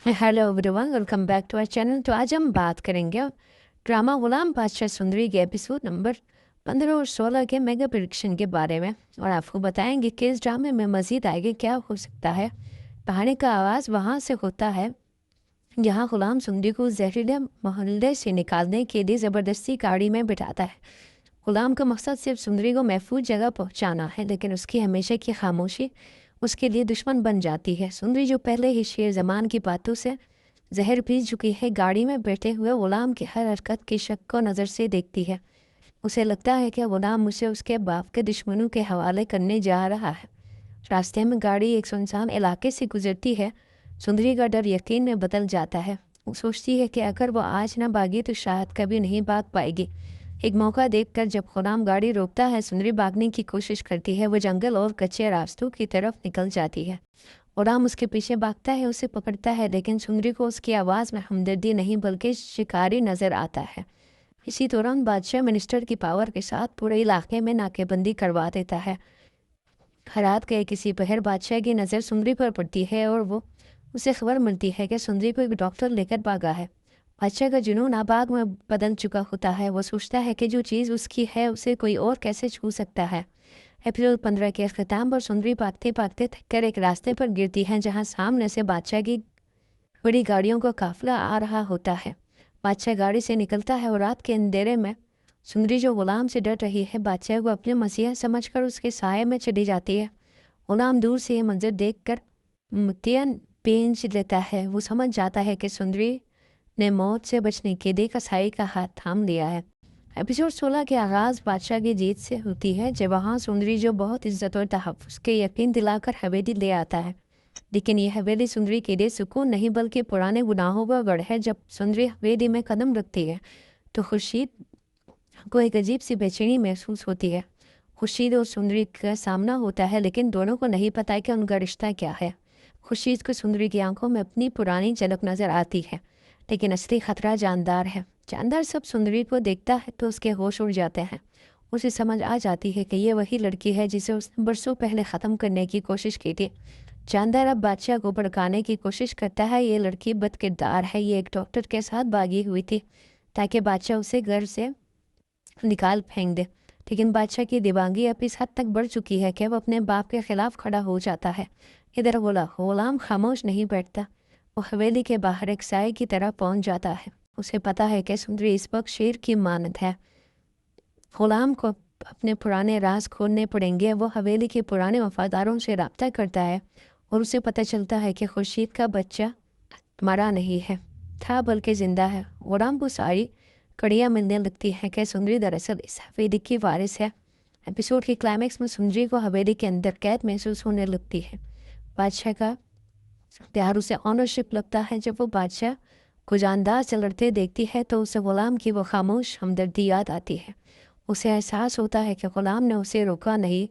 Hello everyone, welcome back to our channel. तो आज हम बात करेंगे ड्रामा गुलाम बादशाह सुंदरी के एपिसोड नंबर 15 और 16 के मेगा प्रेडिक्शन के बारे में, और आपको बताएंगे कि इस ड्रामे में मज़ीद आगे क्या हो सकता है। कहानी का आगाज़ वहाँ से होता है जहाँ गुलाम सुंदरी को जहरीले मोहल्ले से निकालने के लिए ज़बरदस्ती गाड़ी में बिठाता है। गुलाम का मकसद सिर्फ सुंदरी को महफूज जगह पहुँचाना है, लेकिन उसकी हमेशा की खामोशी उसके लिए दुश्मन बन जाती है। सुंदरी, जो पहले ही शेर जमान की बातों से जहर पी चुकी है, गाड़ी में बैठे हुए गुलाम की हर हरकत की शक को नज़र से देखती है। उसे लगता है कि गुलाम उसे उसके बाप के दुश्मनों के हवाले करने जा रहा है। रास्ते में गाड़ी एक सुनसान इलाके से गुजरती है। सुंदरी का डर यकीन में बदल जाता है। वो सोचती है कि अगर वो आज ना भागी तो शायद कभी नहीं भाग पाएगी। एक मौका देखकर जब गुलाम गाड़ी रोकता है, सुंदरी भागने की कोशिश करती है। वो जंगल और कच्चे रास्तों की तरफ निकल जाती है। गुलाम उसके पीछे भागता है, उसे पकड़ता है, लेकिन सुंदरी को उसकी आवाज़ में हमदर्दी नहीं बल्कि शिकारी नज़र आता है। इसी दौरान बादशाह मिनिस्टर की पावर के साथ पूरे इलाके में नाकेबंदी करवा देता है। रात गए किसी पहर बादशाह की नज़र सुंदरी पर पड़ती है और वो उसे खबर मिलती है कि सुंदरी को एक डॉक्टर लेकर भागा है। बादशाह का जुनून आबाग में बदल चुका होता है। वो सोचता है कि जो चीज़ उसकी है उसे कोई और कैसे छू सकता है। एपिसोड 15 के अख्ताम पर सुंदरी भागते भागते थक कर एक रास्ते पर गिरती है जहाँ सामने से बादशाह की बड़ी गाड़ियों का काफिला आ रहा होता है। बादशाह गाड़ी से निकलता है और रात के अंधेरे में सुंदरी, जो गुलाम से डर रही है, बादशाह को अपने मसीहा समझकर उसके साये में चली जाती है। गुलाम दूर से ये मंजर देखकर मुतियन पेंच लेता है। वो समझ जाता है कि सुंदरी ने मौत से बचने के लिए कसाई का हाथ थाम लिया है। एपिसोड 16 के आगाज़ बादशाह की जीत से होती है, जब वहाँ सुंदरी, जो बहुत इज्जत और तहफ़्फ़ुज़ के यकीन दिलाकर हवेली ले आता है। लेकिन यह हवेली सुंदरी के लिए सुकून नहीं बल्कि पुराने गुनाहों का गढ़ है। जब सुंदरी हवेली में कदम रखती है तो खुर्शीद को एक अजीब सी बेचैनी महसूस होती है। खुर्शीद और सुंदरी का सामना होता है, लेकिन दोनों को नहीं पता कि उनका रिश्ता क्या है। खुर्शीद को सुंदरी की आंखों में अपनी पुरानी झलक नज़र आती है, लेकिन असली खतरा जानदार है। जानदार सब सुंदरी को देखता है तो उसके होश उड़ जाते हैं। उसे समझ आ जाती है कि ये वही लड़की है जिसे उसने बरसों पहले ख़त्म करने की कोशिश की थी। जानदार अब बादशाह को भड़काने की कोशिश करता है। ये लड़की बदकिरदार है। ये एक डॉक्टर के साथ भागी हुई थी ताकि बादशाह उसे घर से निकाल फेंक दे। लेकिन बादशाह की दिमागी अब इस हद तक बढ़ चुकी है कि वह अपने बाप के खिलाफ खड़ा हो जाता है। इधर गुलाम खामोश नहीं बैठता। वो हवेली के बाहर एक साए की तरह पहुंच जाता है। उसे पता है कि सुंदरी इस वक्त शेर की मानद है। गुलाम को अपने पुराने राज खोलने पड़ेंगे। वो हवेली के पुराने वफादारों से रब्ता करता है और उसे पता चलता है कि खुर्शीद का बच्चा मरा नहीं है था बल्कि ज़िंदा है। गुलाम को सारी कड़ियाँ मिलने लगती हैं कि सुंदरी दरअसल इस हवेली की वारिस है। एपिसोड के क्लाइमैक्स में सुंदरी को हवेली के अंदर कैद महसूस होने लगती है। बादशाह का प्यार उसे ऑनरशिप लगता है। जब वो बादशाह को जानदार से लड़ते देखती है तो उसे गुलाम की वो खामोश हमदर्दी याद आती है। उसे एहसास होता है कि गुलाम ने उसे रोका नहीं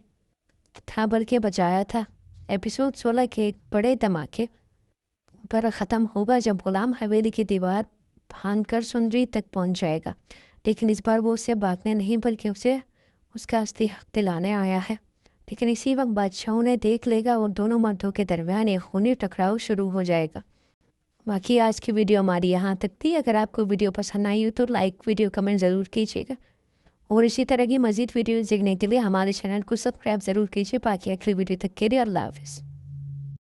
था बल्कि बचाया था। एपिसोड 16 के एक बड़े धमाके पर ख़त्म होगा जब गुलाम हवेली की दीवार फांद कर सुंदरी तक पहुंच जाएगा। लेकिन इस बार वो उससे भागने नहीं बल्कि उसे उसका असली हक दिलाने आया है। लेकिन इसी वक्त बादशाह उन्हें देख लेगा और दोनों मर्दों के दरमियान एक खूनी टकराव शुरू हो जाएगा। बाकी आज की वीडियो हमारी यहाँ तक थी। अगर आपको वीडियो पसंद आई हो तो लाइक, वीडियो कमेंट ज़रूर कीजिएगा और इसी तरह की मज़ीद वीडियोज़ देखने के लिए हमारे चैनल को सब्सक्राइब ज़रूर कीजिए। बाकी अगली वीडियो तक के लिए अल्लाह हाफ़िज़।